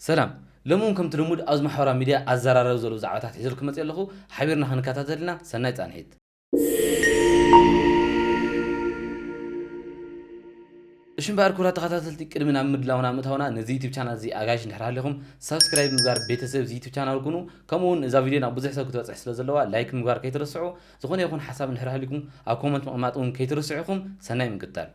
سلام لمون كم تلمود از محورا ميديا ازرار زلو زعوتات حزلكم متيلخو حبيرنا خنكاتاتلنا سناي صانحيت እሽም ባርኩራ ተኸታተልቲ ቅድምና ምድላውና ምታውና ነዚ ዩቲዩብ ቻናል እዚ አጋሽ እንድሕር ኣለኹም ሰብስክራይብ ምግባር ቤተሰብ እዚ ዩቲዩብ ቻናል ኩኑ ከምኡውን እዛ ቪድዮ ናብ ብዙሕ ሰብ ክትበፅሕ ስለ ዘለዋ ላይክ ምግባር ከይትርስዑ ዝኾነ ይኹን ሓሳብ እንድሕር ሃልኩም ኣብ ኮመንት ምቕማጥ እውን ከይትርስዑ ኢኹም ሰናይ ምቅጣል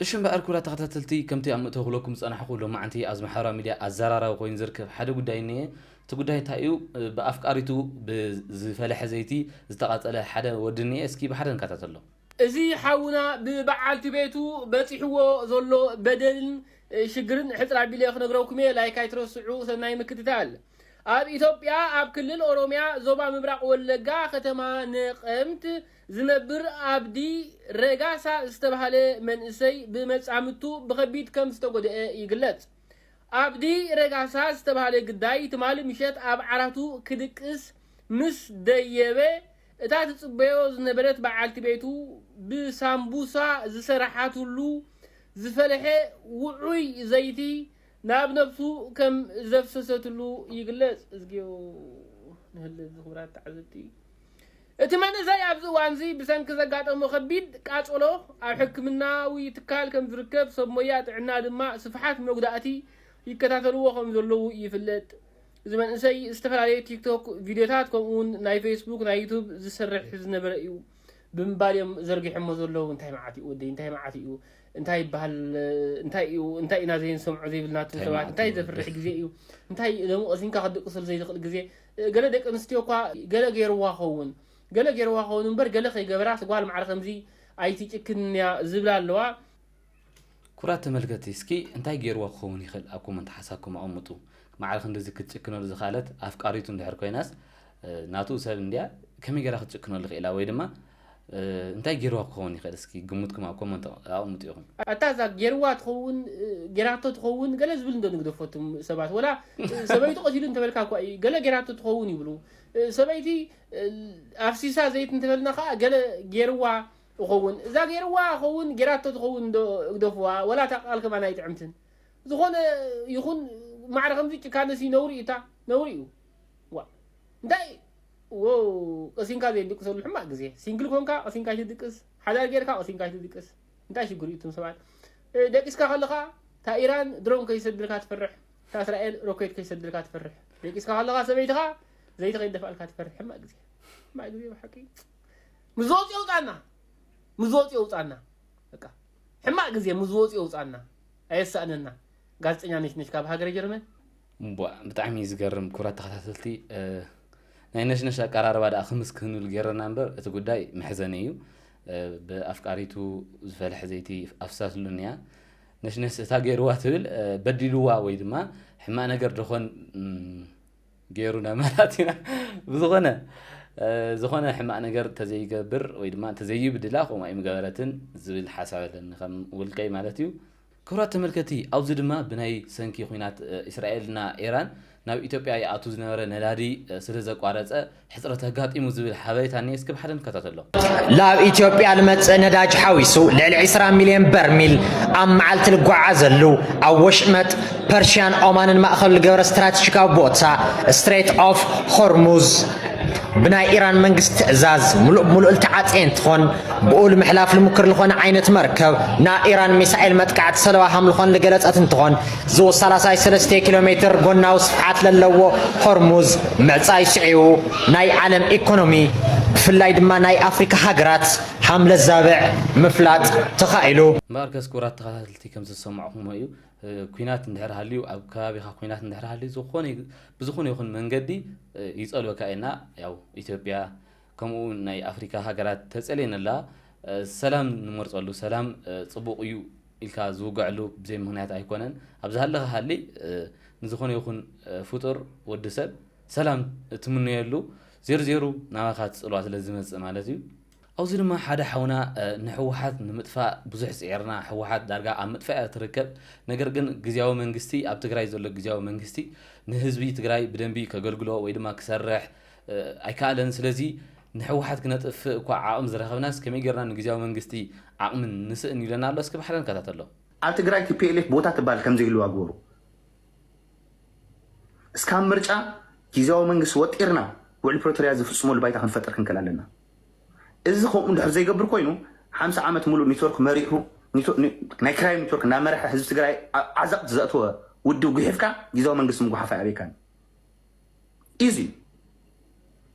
እሽም ባርኩራ ተኸታተልቲ ከምቲ ኣብ ምእተው ክለኩም ፀናሕኹ ሎማዓንቲ ኣብ ማሕበራዊ ሚድያ ኣዘራራቢ ኮይኑ ዝርከብ ሓደ ጉዳይ እኒአ እቲ ጉዳይ እንታይ እዩ ብኣፍቃሪቱ ብዝፈለሐ ዘይቲ ዝተቓፀለ ሓደ ወዲ እኒአ እስኪ ብሓደ ንከታተሎ እዚ ሓውና ብበዓልቲ ቤቱ በፂሕዎ ዘሎ በደልን ሽግርን ሕፅራ ቢለ ክነግረውኩም ላይክ ኣይትረስዑ ሰናይ ምክትታል ኣብ ኢትዮጵያ ኣብ ክልል ኦሮሚያ ዞባ ምብራቅ ወለጋ ከተማ ነቀምት ዝነብር ኣብዲ ረጋሳ ዝተባሃለ መንእሰይ ብመጻምቱ ብከቢድ ከም ዝተጎድአ ይግለጽ ኣብዲ ረጋሳ ዝተባሃለ ግዳይ ትማሊ ምሸት ኣብ ዓራቱ ክድቅስ ምስ ደየበ እታ ትጽበዮ ዝነበረት በዓልቲ ቤቱ ብሳምቡሳ ዝሰራሓትሉ ዝፈለሐ ውዑይ ዘይቲ ናብ ነፍሱ ከም ዘፍሰሰትሉ ይግለጽ እዝጊዮ ንህል ዝኽብራት ተዓዘብቲ እቲ መንእሰይ ኣብዚ እዋን እዚ ብሰንኪ ዘጋጠሞ ከቢድ ቃጸሎ ኣብ ሕክምናዊ ትካል ከም ዝርከብ ሰብ ሞያ ጥዕና ድማ ስፍሓት መጉዳእቲ ይከታተልዎ ከም ዘለዉ ይፍለጥ እዚ መንእሰይ ዝተፈላለዩ ቲክቶክ ቪድዮታት ከምኡውን ናይ ፌስቡክ ናይ ዩቱብ ዝሰርሕ ዝነበረ እዩ ብምባልዮም ዘርጊሖሞ ዘለዉ እንታይ መዓት እዩ ወደይ እንታይ መዓት እዩ እንታይ ይበሃል እንታይ ኢና ዘይንሰምዖ ዘይብልናቱ ሰባት እንታይ ዘፍርሕ ግዜ እዩ እንታይ ደሞ ቀሲንካ ክድቅስል ዘይኽእል ግዜ ገለ ደቂ ኣንስትዮ እኳ ገለ ገይርዋ ኸውን እምበር ገለ ከይገበራ ስጓል ማዕረ ከምዚ ኣይትጭክንያ ዝብላ ኣለዋ ኩራት ተመልከቲ እስኪ እንታይ ገይርዋ ክኸውን ይኽእል ኣብ ኮመንት ሓሳብኩም ኣቕምጡ معلخ እንደዚህ ክትጭክነሉ ዝኻለት ኣፍቃሪቱ እንድሕር ኮይናስ ናቱ ሰብ እንድያ ከመይ ገራ ክትጭክነሉ ልኽኢላ ወይ ድማ እንታይ ገይርዋ ክኸውን ይኽእል እስኪ ግሙትኩም ኣብ ኮመንት ኣቕምጡ ኢኹም ኣታዛ ገይርዋ ትኸውን ገራቶ ትኸውን ገለ ዝብል እንዶ ንግደፈቱም ሰባት ወላ ሰበይቲ ቀቲሉ እንተበልካ እኳ ገለ ገራቶ ትኸውን ይብሉ ሰበይቲ ኣፍሲሳ ዘይት እንተበልና ከዓ ገለ ገይርዋ ይኸውን እዛ ገይርዋ ይኸውን ገራቶ ትኸውን እንዶ ግደፍዋ ወላ ታቃል ከማ ናይ ጥዕምትን ዝኾነ ይኹን معرخ مزي كانسي نوري إتا نوري وا داي واو قسين كذا يدك سول حما جزء سينجل كونكا قسين كاش يدكس حدا غيركا قسين كاش يدكس انت شي غريتم سبات دقيس كخلقا تا ايران درون كيسدلكا تفرح تا اسرائيل روكيت كيسدلكا تفرح دقيس كخلقا سبيتها زي تقيدفالكا تفرح حما جزء ما جزء بحكي مزوط يوطانا بقى حما جزء مزوط يوطانا ايساننا ጋዜጠኛ ነሽ ካብ ሃገር ጀርመን ብጣዕሚ ዝገርም ኩራት ተኸታተልቲ ናይ ነሽነሽ ኣቀራርባ ዳ ክምስ ክንብል ገረና እምበር እቲ ጉዳይ መሕዘኒ እዩ ብኣፍቃሪቱ ዝፈልሕ ዘይቲ ኣፍሳስሉንያ ነሽነሽ እታ ገይርዋ ትብል በዲልዋ ወይ ድማ ሕማቅ ነገር ድኾን ገይሩና ማለት ኢና ዝኾነ ሕማቅ ነገር ተዘይገብር ወይ ድማ ተዘይብድላ ከምኡ ኣይምገበረትን ዝብል ሓሳብ ኣለኒ ከም ውልቀይ ማለት እዩ كرات تملكتي أو زد ما بناي سنكي خوينات إسرائيلنا إيران ناو إثيوبيا يأتوز نورا نلادي سلزق وارز حصرتها قاط إموزو بالحبايت عني يسكب حدا كتاتلو لا إثيوبيا المتس نداج حويسو ل20 مليون برميل أم معلت القعازلو أو وشمت برشان أومان المأخذ الجور استراتيجيكا بوتسا ستريت أوف هرمز بناي إيران منجست إعزاز ملء التعاطين تخون بقول محلاف المكر لخون عينة مركب نا إيران ميسائل متقعد سلوى هم لخون لقلت أتنتخون زو 33 كيلومتر قلنا وصفحات للو هرمز معصاي سعيو ناي عالم إيكونومي في اللايد ما ناي أفريكا هاجرات حملة الزابع مفلات تخايلو ماركز كرات تخايلتي كم تسمعهم هيو ኩናት እንድሕር ሃልዩ ኣብ ከባቢኻ ኩናት እንድሕር ሃልዩ ብዝኾነ ይኹን መንገዲ ይጸልወካ ኢና ያው ኢትዮጵያ ከምኡ ናይ ኣፍሪካ ሃገራት ተጸልየነላ ሰላም ንመርጸሉ ሰላም ጽቡቕ እዩ ኢልካ ዝውግዕሉ ብዘይ ምክንያት ኣይኮነን ኣብዚ ሃለኻ ሃሊ ንዝኾነ ይኹን ፍጡር ወዲ ሰብ ሰላም ትምንየሉ ዜሮ ናባኻ ትጽልዋ ስለ ዝመጽእ ማለት እዩ أوزي لما حدا حونا نحوحات نمدفع بزح سعرنا حوحات درجة عم مدفع تركب نجرجن جزاو منجستي أبتجراي زول جزاو منجستي نهزبي تجراي بدنبي كجلجلو ويدما كسرح أكالن سلزي نحوحات كنت في قاع عام زرها ناس كم يجرنا نجزاو منجستي عام نسأني لنا الله سكب حدا كتاتلو ኣብ ትግራይ TPLF ቦታ ትባል ከም ዘይሉ ኣግበሩ እስካብ ምርጫ ጊዜያዊ መንግስቲ ወጢርና ውዕል ፕሪቶሪያ ዝፍጽመሉ ባይታ ክንፈጥር ክንከል ኣለና እዚ ከምኡ እንድሕር ዘይገብር ኮይኑ 50 ዓመት ሙሉእ ኔትወርክ መሪሑ ናይ ክራይ ኔትወርክ እናመርሐ ህዝቢ ትግራይ ዓዘቕት ዘእትወ ውድብ ጉሒፍካ ጊዜያዊ መንግስቲ ምጉሓፍ ኣበይካን ኢዚ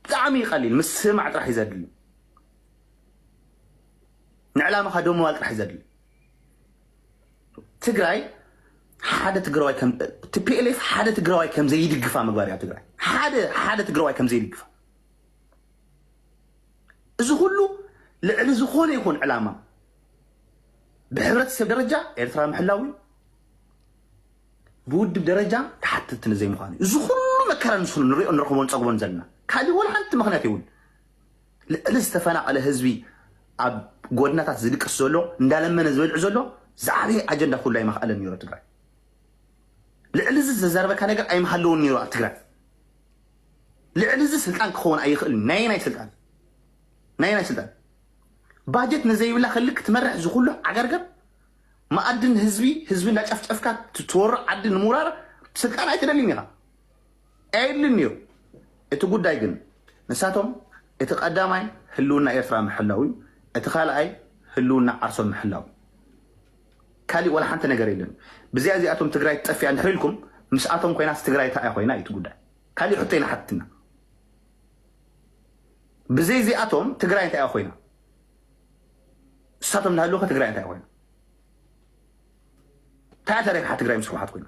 ብጣዕሚ ቀሊል ምስ ስማዕ ጥራሕ ይዘድል ንዕላማኻ ደሞ ዋል ጥራሕ ይዘድል ትግራይ ሓደ ትግራዋይ ከም TPLF ሓደ ትግራዋይ ከም ዘይድግፋ ምግባር ያ ትግራይ ሓደ ትግራዋይ ከም ዘይድግፋ እዚ ሁሉ ልዕሊ ዝኾነ ይኹን ዕላማ ብሕብረተሰብ ደረጃ ኤርትራ ምሕላዊ ብውድብ ደረጃ ተሓትት ንዘይ ምዃኑ እዚ ሁሉ መከራ ንስኑ ንሪኦ ንረኽቦን ፀግቦን ዘለና ካልእ ወላ ሓንቲ ምኽንያት ይውን ልዕሊ ዝተፈናቐለ ህዝቢ ኣብ ጎድናታት ዝድቅስ ዘሎ እንዳለመነ ዝበልዑ ዘሎ ዝዓበየ ኣጀንዳ ኩሉ ኣይመኽኣለን ነይሩ ትግራይ ልዕሊ እዚ ዘዛረበካ ነገር ኣይመሃለውን ነይሩ ኣብ ትግራይ ልዕሊ እዚ ስልጣን ክኸውን ኣይኽእልን ናይ ስልጣን ባጀት ነዘይብላ ክልክ ትመርሕ ዝኩሉ ዓገርገር ማኣድን ህዝቢ እንዳጨፍጨፍካ ትወርዕ ዓዲ ንምውራር ስልጣን ኣይትደልን ኢኻ ኣይድልን ነይሩ እቲ ጉዳይ ግን ንሳቶም እቲ ቀዳማይ ህልውና ኤርትራ ምሕላዊ እቲ ካልኣይ ህልውና ዓርሶም ምሕላዊ ካልእ ወላ ሓንቲ ነገር የለን ብዚኣ እዚኣቶም ትግራይ ትጠፍያ እንድሕር ኢልኩም ምስኣቶም ኮይናስ ትግራይ እንታይ ኮይና እቲ ጉዳይ ካልእ ሕቶ ኢና ሓትትና ብዘይ እዚኣቶም ትግራይ እንታይ ኮይና ንሳቶም እንዳሃለውኸ ትግራይ እንታይ ኮይና እንታይ ታሪክ ትግራይ ምስ ሕወሓት ኮይና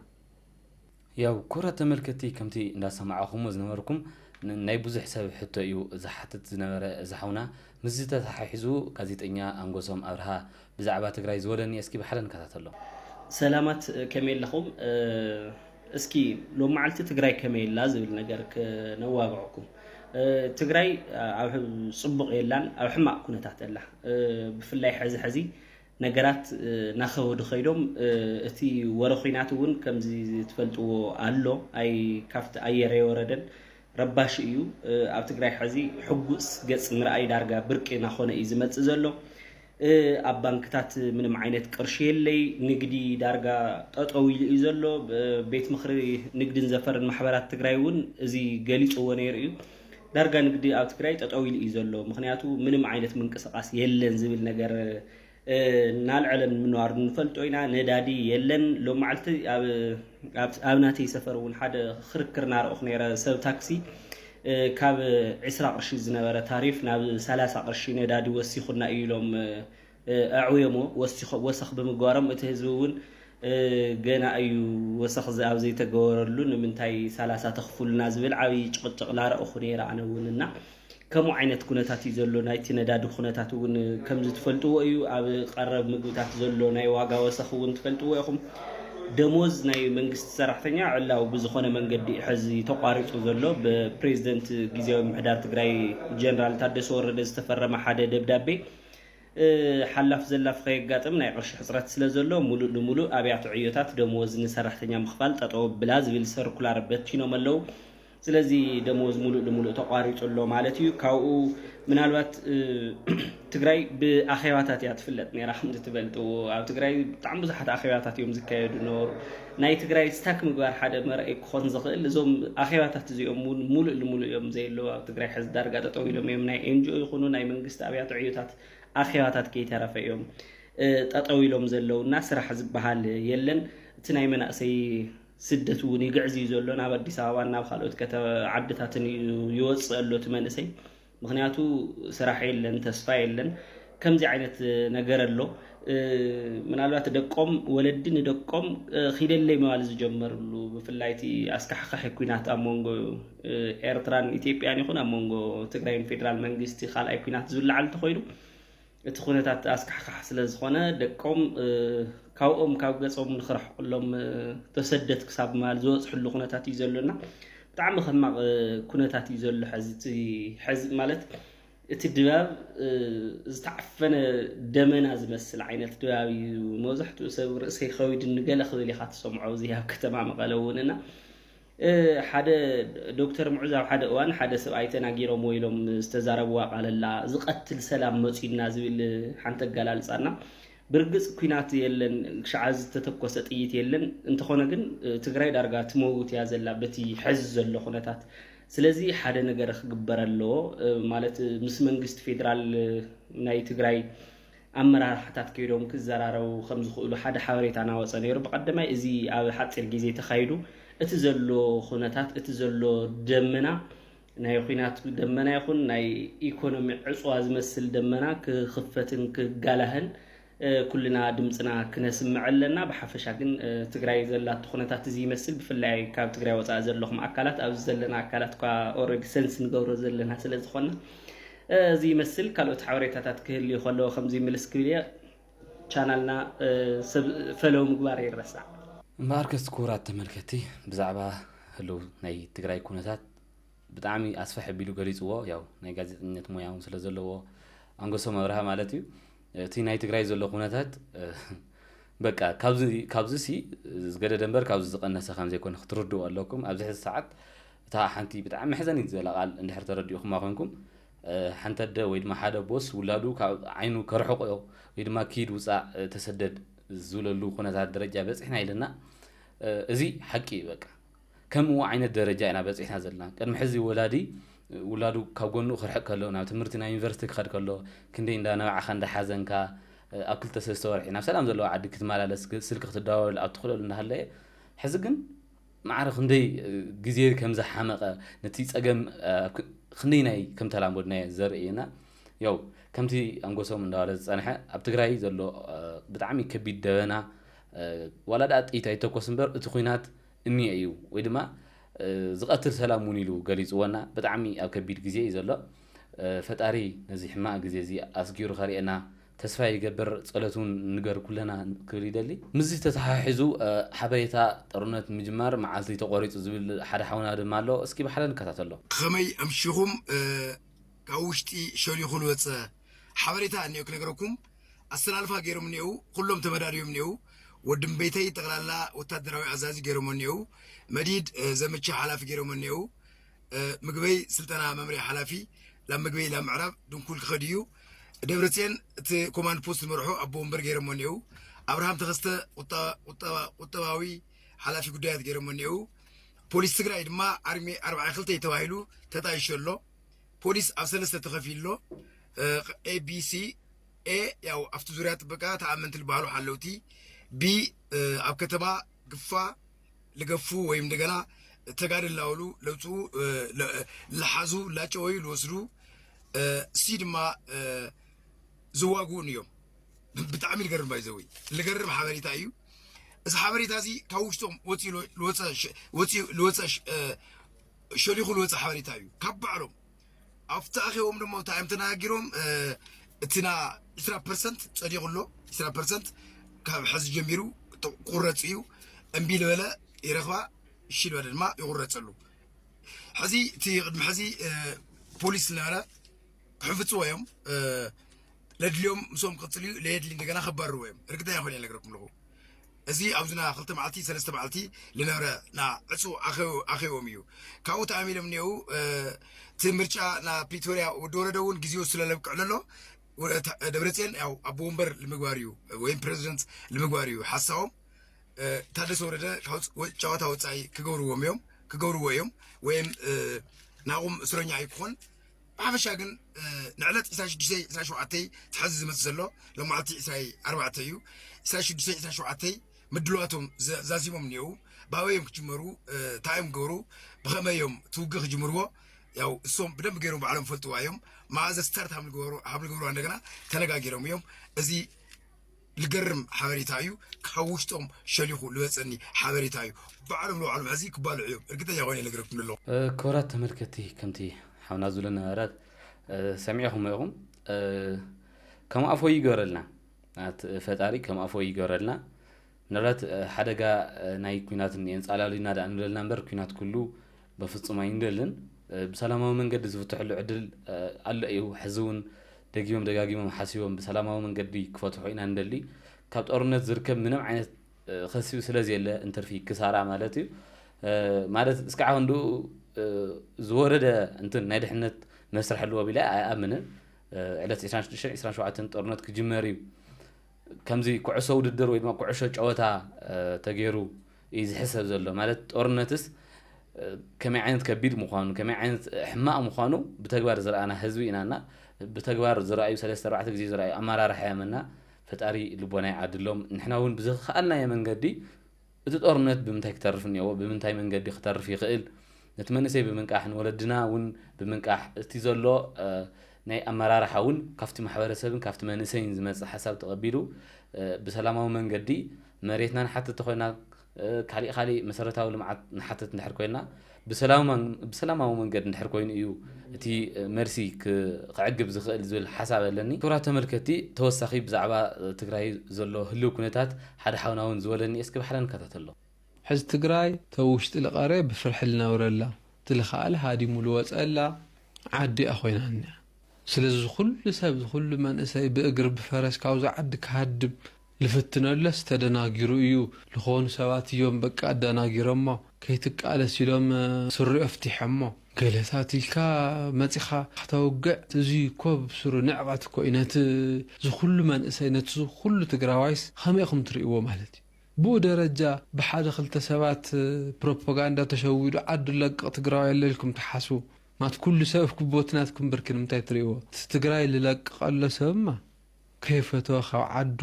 ያው ኩረት ተመልከቲ ከምቲ እንዳሰማዓኹም ዝነበርኩም ናይ ብዙሕ ሰብ ሕቶ እዩ ዝሓትት ዝነበረ ዝሓውና ምዝ ተተሓሒዙ ጋዜጠኛ ኣንጎሶም ኣብርሃ ብዛዕባ ትግራይ ዝወለኒ እስኪ ብሓደ ንከታተሎ ሰላማት ከመይ ኣለኹም እስኪ ሎም መዓልቲ ትግራይ ከመይ ኣላ ዝብል ነገር ክነዋግዐኩም ትግራይ ኣብ ፅቡቕ የላን ኣብ ሕማቕ ኩነታት ኣላ ብፍላይ ሕዚ ነገራት ናኸወዱ ኸይዶም እቲ ወረ ኩናት እውን ከምዚ ትፈልጥዎ ኣሎ ኣይ ካብቲ ኣየር የወረደን ረባሽ እዩ ኣብ ትግራይ ሕዚ ሕጉስ ገጽ ምርኣይ ዳርጋ ብርቂ ናኾነ እዩ ዝመጽእ ዘሎ ኣብ ባንክታት ምንም ዓይነት ቅርሺ የለይ ንግዲ ዳርጋ ጠጠው ኢሉ እዩ ዘሎ ቤት ምኽሪ ንግድን ዘፈርን ማሕበራት ትግራይ እውን እዚ ገሊፅዎ ነይሩ እዩ ዳርጋ ንግዲ ኣብ ትግራይ ጠጠው ኢሉ እዩ ዘሎ ምክንያቱ ምንም ዓይነት ምንቅስቃስ የለን ዝብል ነገር ናልዕለን ምንዋር ንፈልጦ ኢና ነዳዲ የለን ሎም መዓልቲ ኣብ ናተይ ሰፈር እውን ሓደ ክርክር ናርኦኽ ነይረ ሰብ ታክሲ ካብ 20 ቅርሺ ዝነበረ ታሪፍ ናብ 30 ቅርሺ ነዳዲ ወሲኹና እዩ ኢሎም ኣዕውየሞ ወሰኽ ብምግባሮም እቲ ህዝቢ እውን ገና እዩ ወሰኽ ኣብ ዘይተገበረሉ ንምንታይ 30 ተኽፉልና ዝብል ዓብይ ጭቅጭቅ ናርኦኹ ነይረ ኣነ እውንና ከምኡ ዓይነት ኩነታት እዩ ዘሎ ናይቲ ነዳዲ ኩነታት እውን ከም ዝትፈልጥዎ እዩ ኣብ ቀረብ ምግብታት ዘሎ ናይ ዋጋ ወሰኽ እውን ትፈልጥዎ ኢኹም ደሞዝ ናይ መንግስቲ ሰራሕተኛ ዕላው ብዝኾነ መንገዲ ሕዚ ተቋሪፁ ዘሎ ብፕሬዝደንት ጊዜያዊ ምሕዳር ትግራይ ጀነራል ታደሰ ወረደ ዝተፈረመ ሓደ ደብዳቤ ሓላፍ ዘላፍ ከየጋጥም ናይ ቅርሺ ሕፅረት ስለ ዘሎ ሙሉእ ንሙሉእ ኣብያተ ዕዮታት ደሞዝ ንሰራሕተኛ ምኽፋል ጠጠው ብላ ዝብል ሰርኩላር በቲኖም ኣለው ስለዚ ደሞዝ ሙሉእ ንሙሉእ ተቋሪፁ ኣሎ ማለት እዩ ካብኡ ምናልባት ትግራይ ብኣኼባታት እያ ትፍለጥ ነይራ ከም ትፈልጥዎ ኣብ ትግራይ ብጣዕሚ ብዙሓት ኣኼባታት እዮም ዝካየዱ ነበሩ ናይ ትግራይ ስታክ ምግባር ሓደ መርአይ ክኾን ዝኽእል እዞም ኣኼባታት እዚኦም ሙሉእ ንሙሉእ እዮም ዘየለዉ ኣብ ትግራይ ሕዚ ዳርጋ ጠጠው ኢሎም እዮም ናይ ኤንጂኦ ይኹኑ ናይ መንግስቲ ኣብያተ ዕዮታት ኣኼባታት ከይተረፈ እዮም ጠጠው ኢሎም ዘለውና ስራሕ ዝበሃል የለን እቲ ናይ መናእሰይ ስደት እውን ይግዕዝ እዩ ዘሎ ናብ ኣዲስ ኣበባ ናብ ካልኦት ዓድታትን ይወፅእ ኣሎ እቲ መንእሰይ ምክንያቱ ስራሕ የለን ተስፋ የለን ከምዚ ዓይነት ነገር ኣሎ ምናልባት ደቆም ወለዲ ንደቆም ኺደለይ መዋል ዝጀመርሉ ብፍላይቲ ኣስካሕካሕ ኩናት ኣብ መንጎ ኤርትራን ኢትዮጵያን ይኹን ኣብ መንጎ ትግራይን ፌደራል መንግስቲ ካልኣይ ኩናት ዝብላዓል ተኾይኑ እቲ ኩነታት ኣስካሕካሕ ስለ ዝኾነ ደቆም ካብኦም ካብ ገጾም ንኽረሕቁሎም ተሰደት ክሳብ ማል ዝወፅሕሉ ኩነታት እዩ ዘሎና ብጣዕሚ ሕማቕ ኩነታት እዩ ዘሎ ሕዚ ማለት እቲ ድባብ ዝተዓፈነ ደመና ዝመስል ዓይነት ድባብ እዩ መብዛሕትኡ ሰብ ርእሰይ ከዊድ ንገለ ክብል ኢኻ ትሰምዖ እዚ ኣብ ከተማ መቐለ እውንና ሓደ ዶክተር ሙዑዝ ኣብ ሓደ እዋን ሓደ ሰብኣይ ተናጊሮም ኢሎም ዝተዛረብዋ ቃል ኣላ ዝቐትል ሰላም መፂና ዝብል ሓንቲ ኣገላልፃና برقص كوينات يلن شعاز تتكوس طيت يلن انت خونا ግን ትግራይ ዳርጋ ትሞውት ያዘላ በቲ ሕዝ ዘሎ ኹነታት ስለዚህ ሓደ ነገር ክግበረሎ ማለት ምስ መንግስት ፌደራል ናይ ትግራይ ኣመራርሓታት ከይዶም ክዘራረው ከም ዝኽእሉ ሓደ ሓበሬታ ናወፀ ነይሩ በቀደማይ እዚ ኣብ ሓፂር ግዜ ተኻይዱ እቲ ዘሎ ኹነታት እቲ ዘሎ ደመና ናይ ኹናት ደመና ይኹን ናይ ኢኮኖሚ ዕጽዋ ዝመስል ደመና ክኽፈትን ክጋላህን كلنا دمصنا كنسمع لنا بحفشا ግን ትግራይ ዘላት ኹነታት እዚ ይመስል ብፍላይ ካብ ትግራይ ወፃ ዘለኹም አካላት ኣብ ዘለና አካላት ኳ ኦሬዲ ሰንስ ንገብሮ ዘለና ስለዝኾነ እዚ ይመስል ካልኦት ሓበሬታታት ክህል ይኸሎ ከምዚ ምልስ ክብልያ ቻናልና ፈለው ምግባር ይረሳ ማርከስ ኩራት ተመልከቲ ብዛዕባ ህሉ ናይ ትግራይ ኩነታት ብጣዕሚ ኣስፋሕ ቢሉ ገሊጽዎ ያው ናይ ጋዜጠኝነት ሞያውን ስለ ዘለዎ አንጎሶ መብርሃ ማለት እዩ እቲ ናይ ትግራይ ዘሎ ኩነታት በቃ ካብዚ ሲ ዝገደ ደንበር ካብዚ ዝቀነሰ ከም ዘይኮነ ክትርድኡ ኣለኩም ኣብዚ ሕዚ ሰዓት እታ ሓንቲ ብጣዕሚ ሕዘኒት ዘለቃል እንድሕር ተረዲኡኹም ኮይንኩም ሓንቲ ደ ወይ ድማ ሓደ ቦስ ውላዱ ካብ ዓይኑ ከርሕቆዮ ወይ ድማ ኪድ ውፃእ ተሰደድ ዝብለሉ ኩነታት ደረጃ በፂሕና ኢልና እዚ ሓቂ በቃ ከምኡ ዓይነት ደረጃ ኢና በፂሕና ዘለና ቅድሚ ሕዚ ወላዲ ውላዱ ካብ ጎኑ ክርሕቅ ከሎ ናብ ትምህርቲ ናይ ዩኒቨርሲቲ ክኸድ ከሎ ክንደይ እንዳነባዓኻ እንዳሓዘንካ ኣብ ክልተ ሰለስተ ወርሒ ናብ ሰላም ዘለዎ ዓዲ ክትመላለስ ስልክ ክትደዋወል ኣብ ትኽእለሉ እንዳሃለየ ሕዚ ግን ማዕረ ክንደይ ግዜ ከም ዝሓመቐ ነቲ ፀገም ክንደይ ናይ ከም ተላምድናየ ዘርእየና ያው ከምቲ አንጎሶም እንዳዋለ ዝፀንሐ ኣብ ትግራይ ዘሎ ብጣዕሚ ከቢድ ደበና ወላዳ ጥይት ኣይተኮስ እምበር እቲ ኩናት እኒአ እዩ ወይ ድማ ዝቀትል ሰላም ውን ኢሉ ገሊጽወና ብጣዕሚ ኣብ ከቢድ ግዜ እዩ ዘሎ ፈጣሪ ነዚ ሕማቅ ግዜ እዚ ኣስጊሩ ኸሪአና ተስፋ ይገብር ጸሎቱን ንገር ኩለና ክብል ይደሊ ምዚ ተተሓሒዙ ሓበሬታ ጦርነት ምጅማር መዓልቲ ተቆሪጹ ዝብል ሓደ ሓውና ድማ ኣሎ እስኪ ብሓደ ንከታተሎ ከመይ ኣምሽኹም ካብ ውሽጢ ሸሊኹ ዝወፀ ሓበሬታ እኒኦ ክነገረኩም ኣስተላልፋ ገይሮም እኒአው ኩሎም ተመዳድዮም እኒአው ወድም ቤተይ ጠቅላላ ወታደራዊ አዛዚ ገይሮም እኒአው መዲድ ዘመቻ ሓላፊ ገይሮም እኒአው ምግበይ ስልጠና መምሪያ ሓላፊ ለምግበይ ለምዕራብ ድንኩል ክኸድዩ ደብረጽዮን እቲ ኮማንድ ፖስት መርሖ አቦ ወንበር ገይሮም እኒአው አብርሃም ተኸስተ ቁጠባዊ ሓላፊ ጉዳያት ገይሮም እኒአው ፖሊስ ትግራይ ድማ አርሚ 42 ተባሂሉ ተጣይሸሎ ፖሊስ ኣብ ሰለስተ ተኸፊሎ ኤቢሲ ኤ ያው ኣብቲ ዙርያ ጥበቃ ተኣመንቲ ዝበሃሉ ሓለውቲ ቢ ኣብ ከተማ ግፋ ልገፉ ወይም እንደገና ተጋድል ላውሉ ለውጡ ለሓዙ ላጨወዩ ልወስዱ ሲ ድማ ዝዋጉን እዮም ብጣዕሚ ልገርም ባይዘዊ ልገርም ሓበሬታ እዩ እዚ ሓበሬታ እዚ ካብ ውሽጦም ልወፀ ሸሊኹ ልወፀ ሓበሬታ እዩ ካብ ባዕሎም ኣብቲ ኣኼቦም ድማ ታይም ተናጊሮም እትና 20% ፀዲቑሎ 20% ካብ ሕዚ ጀሚሩ ቁረፅ እዩ እምቢ ልበለ ይረኽባ እሺ ልበለ ድማ ይቁረፀሉ ሕዚ እቲ ቅድሚ ሕዚ ፖሊስ ዝነበረ ክሕፍፅዎ እዮም ለድልዮም ምሶም ክቅፅል እዩ ለየድሊ እንደገና ከባርዎ እዮም እርግጠኛ ይኮነ ነገረኩም ኣለኹ እዚ ኣብዝና 2 መዓልቲ 3 መዓልቲ ልነበረ ና ዕፁ ኣኼቦም እዩ ካብኡ ተኣሚሎም እኒአው እቲ ምርጫ ና ፕሪቶሪያ ወደወረደ እውን ግዜኡ ስለለብቅዕ ኣሎ ደብረጽዮን ያው አቦ ወንበር ልምግባር እዩ ወይም ፕሬዚደንት ልምግባር እዩ ሓሳቦም ታደሰ ወረደ ጨዋታ ወፃኢ ክገብርዎ እዮም ወይም ናቁም እስረኛ ይኮን ብሓፈሻ ግን ንዕለት 26 ትሕዚ ዝመፅእ ዘሎ ሎማዓልቲ 24 እዩ 26 ምድልዋቶም ዛዚሞም እኒአው ባበዮም ክጅመሩ ታይም ገብሩ ብኸመዮም ትውግእ ክጅምርዎ ያው እሶም ብደንብ ገይሮም ባዕሎም ፈልጥዋ እዮም ማእዘ ስታርት ሃብልገብሩ እንደገና ተነጋጊሮም እዮም እዚ ልገርም ሓበሬታ እዩ ካብ ውሽጦም ሸሊኹ ልወፀኒ ሓበሬታ እዩ ባዕሎም ለባዕሎም ሕዚ ክባልዑ እዮም እርግጠኛ ኮይነ ነገረኩም ኣሎ ክብራት ተመልከቲ ከምቲ ሓውና ዝብለና ነበራት ሰሚዕኹም ኢኹም ከም ኣፎ ይገበረልና ፈጣሪ ከም ኣፎ ይገበረልና ምናልባት ሓደጋ ናይ ኩናት እንፃላሊና ዳ እንብለልና እምበር ኩናት ኩሉ በፍጹም ኣይንደልን بسلامه من قد زفتحلو عدل على أيه حزون دقيقهم حاسيهم بسلامه من قد كفتحوا إن عندلي كابت أورنت زركب منهم عين خسيو سلازي اللي انترفي كسارة مالتي مالت اسكع عنده زورة ده انت نادح النت مسرح اللي بلا أمنه على 20 شو عتنت أورنت كجماري ከምዚ ኩዕሶ ውድድር ወይ ድማ ኩዕሶ ጨወታ ተገይሩ ይዝሕሰብ ዘሎ ማለት ጦርነትስ ከመይ ዓይነት ከቢድ ምዃኑ ከመይ ዓይነት ሕማቕ ምዃኑ ብተግባር ዝረኣና ህዝቢ ኢናና ብተግባር ዝረኣዩ 3-4 ግዜ ዝረኣዩ ኣመራርሓ የመና ፈጣሪ ልቦና ይዓድሎም ንሕና እውን ብዝኸኣልናዮ መንገዲ እቲ ጦርነት ብምንታይ ክተርፍ እኒአዎ ብምንታይ መንገዲ ክተርፍ ይኽእል ነቲ መንእሰይ ብምንቃሕ ንወለድና እውን ብምንቃሕ እቲ ዘሎ ናይ ኣመራርሓ እውን ካብቲ ማሕበረሰብን ካብቲ መንእሰይን ዝመፅእ ሓሳብ ተቐቢሉ ብሰላማዊ መንገዲ መሬትና ንሓትት ኮይና ካሊእ መሰረታዊ ልምዓት ንሓትት እንድሕር ኮይና ብሰላማዊ መንገዲ እንድሕር ኮይኑ እዩ እቲ መርሲ ክዕግብ ዝኽእል ዝብል ሓሳብ ኣለኒ ክቡራት ተመልከቲ ተወሳኺ ብዛዕባ ትግራይ ዘሎ ህልው ኩነታት ሓደ ሓውና እውን ዝበለኒ እስኪ ባሕለን ከታተሎ ሕዚ ትግራይ ተውሽጢ ልቐረ ብፍርሒ ልነብረላ ትልኻኣለ ሃዲሙ ልወፀላ ዓዲ ኮይና ስለዚ ኩሉ ሰብ ኩሉ መንእሰይ ብእግሪ ብፈረስ ካብዚ ዓዲ ክሃድም ልፍትነለስ ተደናጊሩ እዩ ልኾኑ ሰባት እዮም በቃ ኣደናጊሮሞ ከይትቃለስ ኢሎም ስሪኦ ፍቲሖሞ ገለታት ኢልካ መፂኻ ክተውግዕ እዚ እኮ ብስሩ ንዕቐት እኮ እዩ ነቲ ዝኩሉ መንእሰይ ነቲ ዝኩሉ ትግራዋይስ ከመይ ኢኹም ትርእይዎ ማለት እዩ ብኡ ደረጃ ብሓደ ክልተ ሰባት ፕሮፓጋንዳ ተሸዊዱ ዓዱ ለቅቕ ትግራዋይ ኣለልኩም ትሓስቡ ማት ኩሉ ሰብ ክቦትናትኩም ብርኪ ንምንታይ ትርእይዎ ትግራይ ልለቅቐሎ ሰብማ ከይፈተወ ካብ ዓዱ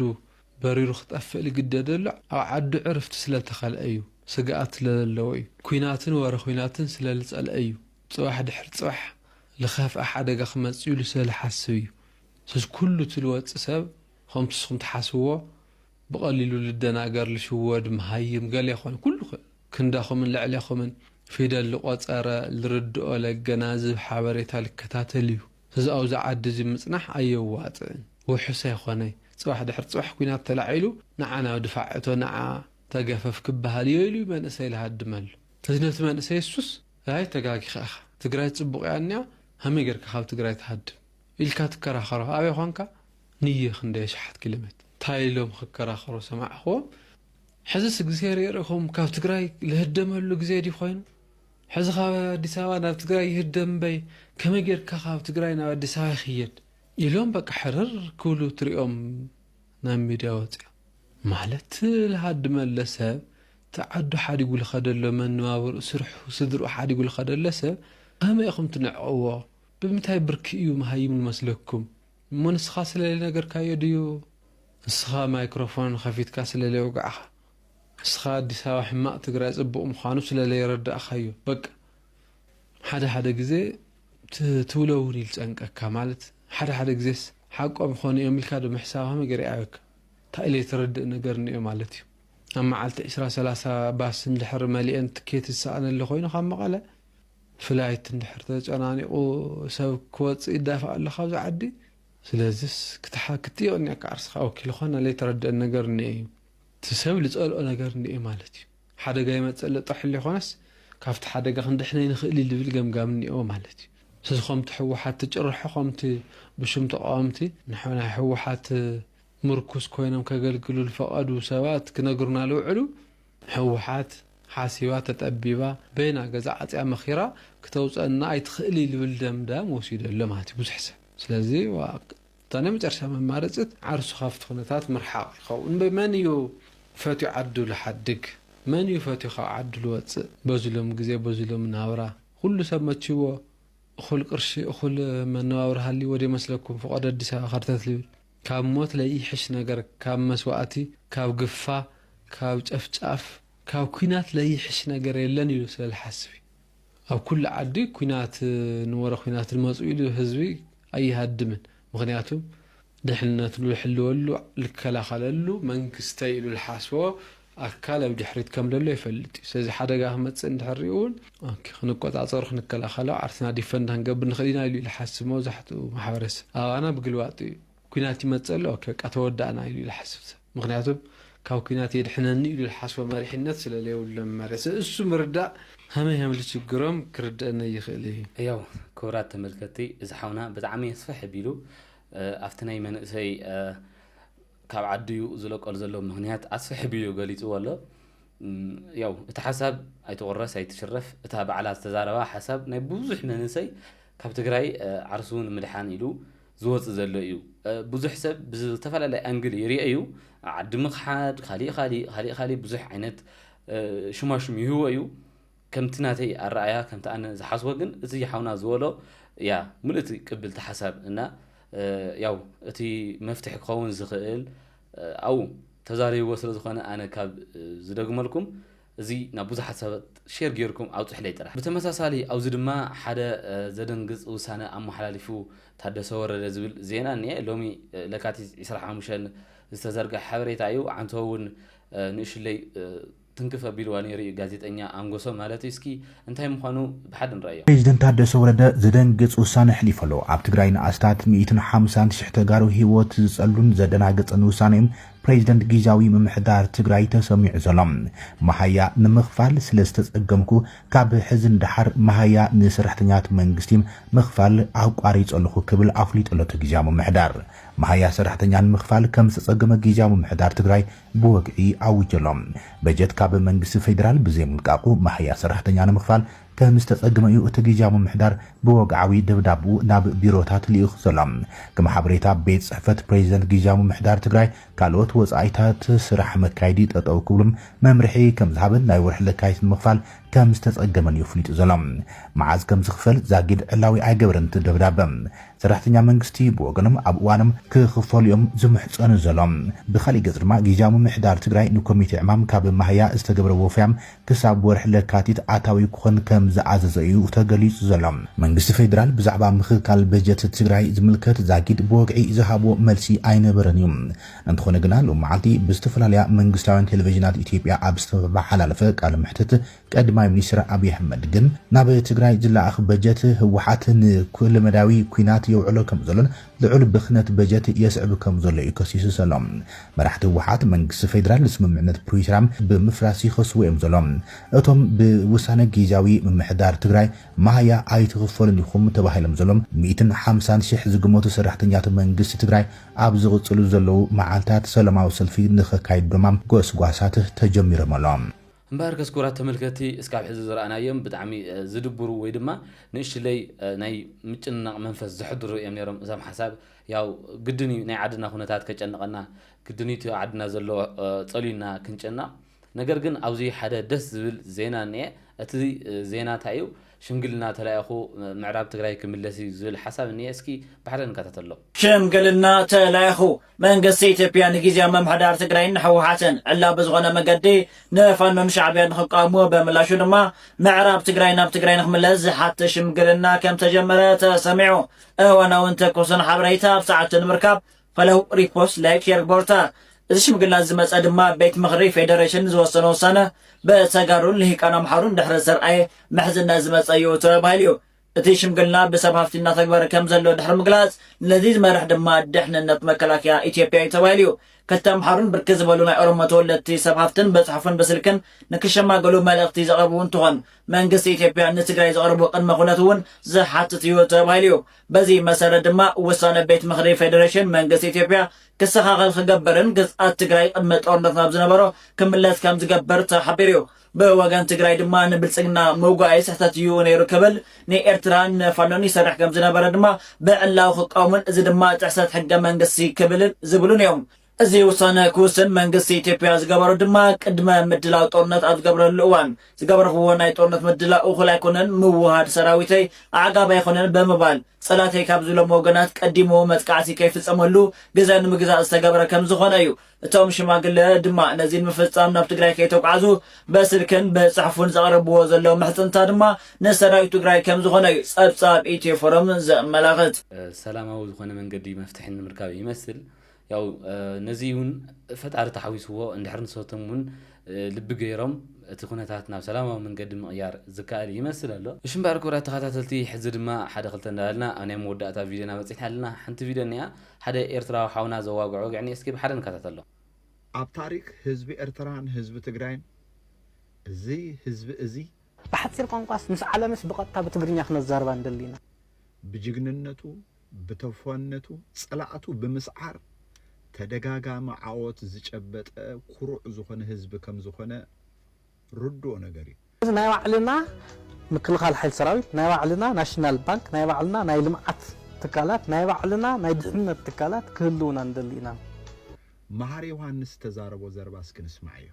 በሪሩ ክጠፍእ ልግደድ ኣሎ ኣብ ዓዱ ዕርፍቲ ስለተኸልአ እዩ ስግኣት ስለዘለዎ እዩ ኩናትን ወረ ኩናትን ስለልፀልአ እዩ ፅባሕ ድሕሪ ፅባሕ ልኸፍአ ሓደጋ ክመፅእ ኢሉ ስለዝሓስብ እዩ ስለዚ ኩሉ ትልወፅእ ሰብ ከምቲ ንስኹም ትሓስብዎ ብቐሊሉ ልደናገር ልሽወድ መሃይም ገለ ይኾነ ኩሉ ክንዳኹምን ልዕለኹምን ፊደል ልቆፀረ ልርድኦ ለገናዝብ ሓበሬታ ልከታተል እዩ ስለዚ ኣብዛ ዓዲ እዚ ምፅናሕ ኣየዋፅእን ውሑስ ኣይኮነይ ፅባሕ ድሕሪ ፅባሕ ኩናት ተላዒሉ ንዓና ድፋዕቶ ንዓ ተገፈፍ ክበሃል ኢሉ መንእሰይ ልሃድመሉ ስለዚ ነቲ መንእሰይ ሱስ ኣይ ተጋጊኻ ኢኻ ትግራይ ፅቡቕ እያ እኒኣ ከመይ ጌርካ ካብ ትግራይ ትሃድም ኢልካ ትከራኸሮ ኣበይ ኾንካ ንየ ክንደይ ሸሓት ኪሎ ሜትር እንታይ ኢሎም ክከራኸሮ ሰማዕኽዎም ሕዚስ ግዜ ርኢኹም ካብ ትግራይ ልህደመሉ ግዜ ዲ ኮይኑ ሕዚ ካብ ኣዲስ ኣበባ ናብ ትግራይ ይህደም በይ ከመይ ጌርካ ካብ ትግራይ ናብ ኣዲስ ኣበባ ይኽየድ ኢሎም በቃ ሕርር ክብሉ ትሪኦም ናብ ሚድያ ወፂኦም ማለት ልሃድመለ ሰብ ተዓዱ ሓዲጉ ልኸደሎ መነባብሩ ስርሑ ስድርኡ ሓዲጉ ልኸደለ ሰብ ከመይ ኢኹም ትንዕቕዎ ብምንታይ ብርኪ እዩ መሃይም ንመስለኩም እሞ ንስኻ ስለለይ ነገርካዮ ድዩ ንስኻ ማይክሮፎን ከፊትካ ስለለይ ውግዓኻ ንስኻ ኣዲስ ኣበባ ሕማቕ ትግራይ ፅቡቕ ምዃኑ ስለለይ ረዳእኻዮ በቃ ሓደ ግዜ ትብሎ እውን ይልፀንቀካ ማለት ሓደ ግዜስ ሓቆም ይኾኑ እዮም ኢልካ ዶ ምሕሳብ ከመይ ገይረ ኣየካ እንታይ ኢለ የተረድእ ነገር እኒኦ ማለት እዩ ኣብ መዓልቲ 20-30 ባስ እንድሕር መሊአን ትኬት ዝሰኣነሉ ኮይኑ ካብ መቐለ ፍላይት እንድሕር ተጨናኒቑ ሰብ ክወፅእ ይዳፋእ ኣሎ ካብዚ ዓዲ ስለዚስ ክትጥይቕ እኒአካ ዓርስኻ ወኪል ኾነ ለይተረድአን ነገር እኒአ እዩ እቲ ሰብ ልፀልኦ ነገር እኒአ ማለት እዩ ሓደጋ ይመፅእ ልጥሕሉ ይኾነስ ካብቲ ሓደጋ ክንድሕነይ ንኽእል ልብል ገምጋም እኒኦ ማለት እዩ ስለዚ ከምቲ ሕወሓት ትጭርሖ ከምቲ ብሽም ተቃወምቲ ናይ ሕወሓት ምርኩስ ኮይኖም ከገልግሉ ዝፈቐዱ ሰባት ክነግሩና ልውዕሉ ሕወሓት ሓሲባ ተጠቢባ በይና ገዛ ዓፅያ መኺራ ክተውፀአና ኣይትኽእል ልብል ደምዳም ወሲዱ ኣሎ ማለት እዩ ብዙሕ ሰብ ስለዚ እታናይ መጨረሻ መማረፅት ዓርሱ ካብቲ ኩነታት ምርሓቕ ይኸውን መን እዩ ፈትዩ ዓዱ ዝሓድግ መን እዩ ፈትዩ ካብ ዓዱ ዝወፅእ በዝሎም ግዜ በዝሎም ናብራ ኩሉ ሰብ መችዎ እኹል ቅርሺ እኹል መነባብሮ ሃልይዎ ዶ ይመስለኩም ፍቐድ ኣዲስ ኣበባ ከርተት ልብል ካብ ሞት ለይሕሽ ነገር ካብ መስዋእቲ ካብ ግፋ ካብ ጨፍጫፍ ካብ ኩናት ለይሕሽ ነገር የለን ኢሉ ስለዝሓስብ ኣብ ኩሉ ዓዲ ኩናት ንወረ ኩናት ዝመፁ ኢሉ ህዝቢ ኣይሃድምን ምክንያቱም ድሕንነቱ ዝሕልወሉ ዝከላኸለሉ መንግስተይ ኢሉ ዝሓስቦ ኣካል ኣብ ድሕሪት ከም ዘሎ ይፈልጥ እዩ ስለዚ ሓደጋ ክመፅእ እንድሕር እውን ክንቆፃፀሩ ክንከላኸሎ ዓርስና ዲፈንድ ክንገብር ንኽእል ኢና ኢሉ ዝሓስብ መብዛሕትኡ ማሕበረሰብ ኣባና ብግልባጥ እዩ ኩናት ይመፅእ ኣሎ በቃ ተወዳእና ኢሉ ዝሓስብ ሰብ ምክንያቱም ካብ ኩናት የድሕነኒ ኢሉ ዝሓስቦ መሪሕነት ስለለየብሎ መሬት እሱ ምርዳእ ከመይ ከም ዝችግሮም ክርድአና ይኽእል እዩ ያው ክቡራት ተመልከቲ እዚ ሓውና ብጣዕሚ የስፍሕ ኣቢሉ ኣብቲ ናይ መንእሰይ ካብ ዓድዩ ዝለቀሉ ዘሎ ምክንያት ኣስፍሕ ኣቢሉ ገሊፅዎ ኣሎ ያው እቲ ሓሳብ ኣይትቑረስ ኣይትሽረፍ እታ በዓላ ዝተዛረባ ሓሳብ ናይ ብዙሕ መንእሰይ ካብ ትግራይ ዓርሱ ንምድሓን ኢሉ زوز زلوا بزح سب بزتفعل على أنجل يريئيو عد مخحد خالي بزح عينت شو ما ميهو أيو كم تناتي الرأي كم تأنا زحاسوا جن زي حونا زولو يا ملتي قبل تحسب إنه ياو أتي مفتح قوون زخيل أو تزاري وصل زخانة أنا كاب زدقم لكم زي نبوز حسب شير جيركم أو تحلي ترى بتمساسالي أو زد ما حدا زدن جزء وسنة أم حلالفو تحدى صور الرزول زينا إني لومي لكاتي يسرح مشان استزرق حبريت عيو عن تون نيش اللي تنكف بيلواني ري غازيتانيا انغوسو مالتي اسكي انتي مخانو بحدن رايو بريزيدنت تادس ولده زدنግጽ ውሳነ ሕሊፈሎ ኣብ ትግራይና ኣስታት 150 ሽሕ ተጋሩ ህይወት ዝጸሉን ዘደናግጽን ውሳኔም ፕሬዝደንት ጊዜያዊ ምምሕዳር ትግራይ ተሰሚዑ ዘሎም ማሃያ ንምኽፋል ስለስተጸገምኩ ካብ ሕዝን ድሓር ማሃያ ንሰራሕተኛት መንግስቲ ምኽፋል ኣቋሪጸልኹ ክብል ኣፍሊጠለቶ ጊዜያዊ ምምሕዳር ማሃያ ሰራሕተኛን ምኽፋል ከም ዝተጸገመ ጊዜያዊ ምምሕዳር ትግራይ ብወግዒ ኣውጀሎም በጀት ካብ መንግስቲ ፌደራል ብዘይምልቃቁ ማሃያ ሰራሕተኛን ምኽፋል ከም ዝተጸገመ እዩ እቲ ጊዜያዊ ምምሕዳር ብወግዓዊ ደብዳቡ ናብ ቢሮታት ሊኢኹ ዘሎም ከም ሓበሬታ ቤት ጽሕፈት ፕሬዝደንት ጊዜያዊ ምምሕዳር ትግራይ ካልኦት ወጻኢታት ስራሕ መካይዲ ጠጠው ክብሉም መምርሒ ከም ዝሃበን ናይ ወርሒ ለካይት ምኽፋል ከም ዝተጸገመን ይፍሊጡ ዘሎም መዓዝ ከም ዝኽፈል ዛጊድ ዕላዊ ኣይገበረን ደብዳበ ሰራሕተኛ መንግስቲ ብወገኖም ኣብ እዋኖም ክኽፈሉዮም ዝምሕፀኑ ዘሎም ብኻሊእ ገጽ ድማ ጊዜያዊ ምምሕዳር ትግራይ ንኮሚቴ ዕማም ካብ ማህያ ዝተገብረ ወፍያም ክሳብ ወርሒ ለካቲት ኣታዊ ክኾን ከም ዝኣዘዘ እዩ ተገሊጹ ዘሎም መንግስቲ ፌደራል ብዛዕባ ምኽካል በጀት ትግራይ ዝምልከት ዛጊድ ብወግዒ ዝሃቦ መልሲ ኣይነበረን እዩ እንተኾነ ግና ሎመዓልቲ ብዝተፈላለያ መንግስታውያን ቴሌቪዥናት ኢትዮጵያ ኣብ ዝተመሓላለፈ ቃለ መሕትት ቀዳማይ ሚኒስትር አብይ አሕመድ ግን ናብ ትግራይ ዝላኣኽ በጀት ህወሓት ንኩል መዳዊ ኩናት የውዕሎ ከም ዘሎን ልዑል ብኽነት በጀት የስዕብ ከም ዘሎ ይከሲሱ ሰሎም መራሕቲ ህወሓት መንግስቲ ፌደራል ስምምዕነት ፕሪቶሪያ ብምፍራስ ይኸስው እዮም ዘሎም እቶም ብውሳነ ጊዜያዊ ምምሕዳር ትግራይ ማህያ ኣይትኽፈሉን ኢኹም ተባሂሎም ዘሎም 150,000 ዝግመቱ ሰራሕተኛታት መንግስቲ ትግራይ ኣብ ዝቕጽሉ ዘለው መዓልታት ሰላማዊ ሰልፊ ንኸካይድ ዶማም ጎስጓሳት ተጀሚሮም ኣሎም مبارك سكورات تملكتي اسكاب حزب زرعنا يوم بدعمي زدبرو ويدما نيش لي ناي متنا منفس زحضر يعني رم زم حساب ياو قدني ناي عدنا خناتات كجنقنا قدني تو عدنا زلو صلينا كنجنا نجر جن أوزي حدا دس زينا نية أتدي زينا تايو شمقلنا تلاقو معراب تقرأي كملسي زل حساب النية اسكي بحرن كتتلو شمقلنا تلاقو من قصيت بيان جيزي أمام حدار تقرأي نحو حسن ألا بزغنا مقدي نفان ممشعبين خقامو بملاشو نما معراب تقرأي ناب تقرأي نخملز حتى شمقلنا كم تجمرات سمعو وانا وانت كوسن حبريتا بساعة المركب فلو ريبوست لايك شير بورتا إذا شمقلنا زمت أدما بيت مغري فيدريشن زوصنو سنة بساقارون اللي كانوا محارون دحر السرعي محزن زمت أيو ترابهاليو እቲ ሽምግልና ብሰብ ሃፍቲ እናተግበረ ከም ዘሎ ድሕሪ ምግላጽ ነዚ ዝመርሕ ድማ ድሕንነት መከላከያ ኢትዮጵያ ተባሂሉ ከተምሓሩን ብርክ ዝበሉ ናይ ኦሮሞ ተወለድቲ ሰብ ሃፍትን በጽሑፍን በስልክን ንክሸማገሉ መልእኽቲ ዘቕርቡ እንትኾን መንግስቲ ኢትዮጵያ ንትግራይ ዘቕርቡ ቅድመ ኩነት እውን ዝሓትት እዩ ተባሂሉ በዚ መሰረት ድማ ውሳነ ቤት ምክሪ ፌደሬሽን መንግስቲ ኢትዮጵያ ክሰኻኸል ክገብርን ግዝኣት ትግራይ ቅድመ ጦርነት ናብ ዝነበሮ ክምለስ ከም ዝገበር ተሓቢሩ በወገን ትግራይ ድማ ንብልጽግና መውጋይ ስሕተት እዩ ነይሩ ክብል ንኤርትራን ፋኖን ይሰርሕ ከም ዝነበረ ድማ ብዕላው ክቃወሙን እዚ ድማ ጥሕሰት ሕገ መንግስቲ ክብልን ዝብሉን እዮም እዚ ውሳነ ክውስን መንግስቲ ኢትዮጵያ ዝገበሮ ድማ ቅድመ ምድላው ጦርነት ኣብ ዝገብረሉ እዋን ዝገበርኽዎ ናይ ጦርነት ምድላው እኹል ኣይኮነን ምውሃድ ሰራዊተይ ኣዕጋባ ኣይኮነን ብምባል ጸላተይ ካብ ዝብሎም ወገናት ቀዲሞ መጥቃዕቲ ከይፍጸመሉ ግዝያ ንምግዛእ ዝተገበረ ከም ዝኾነ እዩ እቶም ሽማግለ ድማ ነዚ ንምፍጻም ናብ ትግራይ ከይተጓዓዙ በስልክን በጽሑፍን ዘቕርብዎ ዘለዉ ምሕጽንታ ድማ ንሰራዊት ትግራይ ከም ዝኾነ እዩ ጸብጻብ ኢትዮ ፎረም ዘመላኽት ሰላማዊ ዝኾነ መንገዲ መፍትሒ ንምርካብ ይመስል ያው ነዚውን ፈጣሪ ተሓዊስዎ እንድሕር ንሰቶምን ልቢ ገይሮም እቲ ኩነታት ናብ ሰላማዊ መንገዲ ምቕያር ዝከኣል ይመስል ኣሎ እሽምባር ክብራት ተኸታተልቲ ሕዚ ድማ ሓደ ክልተ እንዳልና ኣብ ናይ መወዳእታ ቪድዮና በፂሕና ኣለና ሓንቲ ቪድዮ እኒኣ ሓደ ኤርትራዊ ሓውና ዘዋግዖ ግዕኒ እስኪ ብሓደ ንከታተሎ ኣብ ታሪክ ህዝቢ ኤርትራን ህዝቢ ትግራይን እዚ ህዝቢ እዚ ብሓፂር ቋንቋስ ምስ ዓለምስ ብቐጥታ ብትግርኛ ክነዛርባ እንደሊና ብጅግንነቱ ብተፈነቱ ጸላእቱ ብምስዓር ተደጋጋሚ ዓወት ዝጨበጠ ኩሩዕ ዝኾነ ህዝቢ ከም ዝኾነ ርድኦ ነገር እዩ ናይ ባዕልና ምክልኻል ሓይሊ ሰራዊት ናይ ባዕልና ናሽናል ባንክ ናይ ባዕልና ናይ ልምዓት ትካላት ናይ ባዕልና ናይ ድሕነት ትካላት ክህልውና እንደሊና መሃር ዮሐንስ ተዛረቦ ዘረባ እስኪ ንስማዕዮ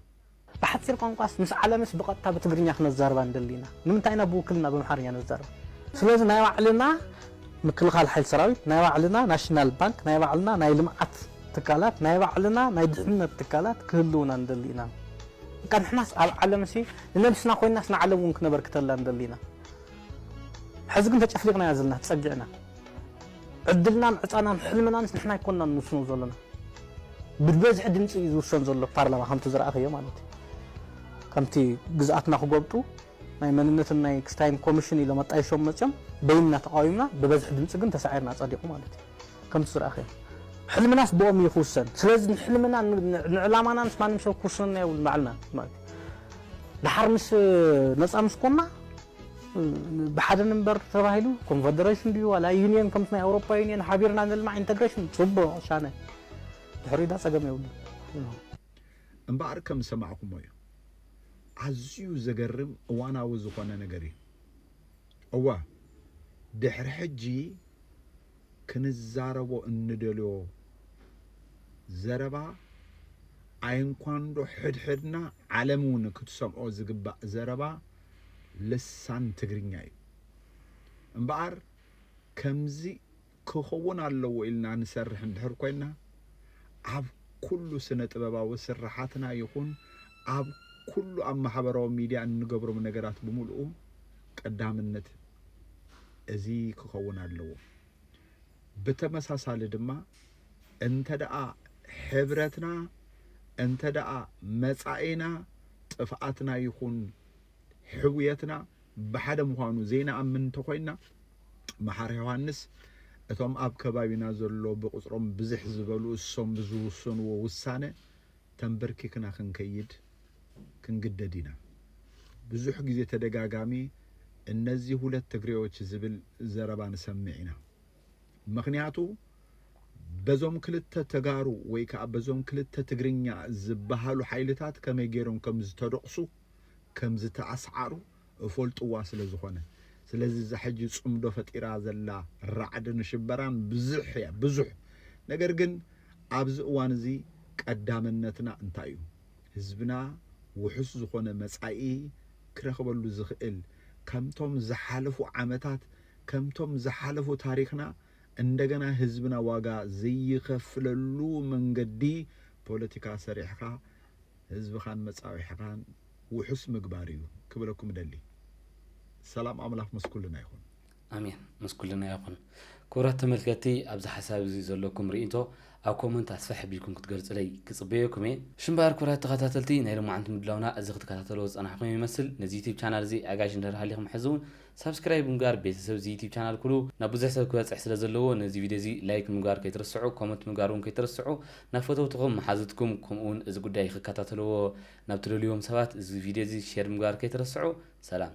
بحثير قنقاس مس عالمس بقطع بتقرنيا خنا الزربان دلينا نمتاينا بوكلنا بمحريا نزرب سلوز ناي وعلنا مكل خال حيل سراوي ناي وعلنا ناشنال بانك ناي وعلنا ناي لمعات تكالات ناي وعلنا ناي دحنة تكالات كلونا ندلينا كان احنا عالم شي لنفسنا خوينا ناس نعلم ممكن بركتلا ندلينا حزق انت تشفلقنا يازلنا تسجعنا عدلنا معطانا حلمنا نحنا كنا نسنو زلنا بالبزح دمص يوصل زلو بارلمان خمت زرعه مالتي كمتي جزءاتنا خقبطو ناي مننتنا ناي كستايم كوميشن إلى ما تعيشون متجم بيننا تقايمنا ببزح دمص كنت سعيرنا صديقو مالتي كم تسر أخير حلم الناس بوم يخوسن سلازم حلمنا نعلامنا نسمع نمشي كوسنا والمعلنا مالتي لحرمس نصامس كنا بحد نمبر تباهيلو كونفدريشن دي ولا يونيون كمتنا أوروبا يونيون حبيرنا نلمع انتجريشن صبو عشانه الحريدة سجم يودي امبارح كم سمعكم ويا عزيو زجرم وانا وزقنا نجري أوه دحر حجي كنزاربو الندلو زربا عين كواندو حدنا علمون كتسمعو زقبا زربا لسان تقرينياي امبارح كمزي كخون على إلنا نسرح ندحر كوينا عب كل سنة بابا وسرحاتنا يكون عب كل أما حبروا ميديا نجبروا من نجارات بملؤهم قدام النت أزي كخون على بتمساسال دما أنت دعا حبرتنا أنت دعا مسعينا تفعتنا يكون حويتنا بحد مهانو زينا أمن تقوينا محار يوحنس أتوم أب كبابينا زلو بقصرهم بزح زبلو الصم بزوسون ووسانة تنبركي كنا خنكيد كنجددينا بزح جزء تدقاقامي النزي هو للتقريوش زبل زربان سمعنا مخنياتو بزوم كلتا تقارو ويكا بزوم كلتا تقرينيا زبهالو حيلتات كما يجيرون كمز تدقصو كمز تأسعارو فولت واصل زخونة سلازي زحجي صمدو فتيرا زلا رعد نشبران بزح نقرقن عبز وانزي قدامنتنا انتايو حزبنا وحس زخونة مسعي كرخبلو زخئل كمتم زحالفو عمتات كمتم زحالفو تاريخنا عندنا حزبنا واقع زي خفللو من قدي بوليتيكا سريحكا حزب خان مسعي حقان وحس مقباريو كبلكم دلي سلام أملاك مسكولنا يكون آمين مسكولنا يكون كورة تملكتي أبز حساب زي زلكم رئيتو أو كومنت أسفح بيكم كتقرص لي كصبيكم شنبار كورة تقاتلتي نيرو ما عندكم دلونا أزغ تقاتلوز أنا حقيقي يمثل نزيتي channel زي أجاج ندير عليكم حزون سبسكرايب مقار بيتسو زي يوتيوب channel كله نبوز حساب كويس أحسن زلوا نزي فيديو زي لايك مقار كيترسعوا كومنت مقارون كيترسعوا نفوتو تقوم محازتكم كمون إذا قد دايخ كاتلو نبتلو اليوم سبات زي فيديو زي شير مقار كيترسعوا سلام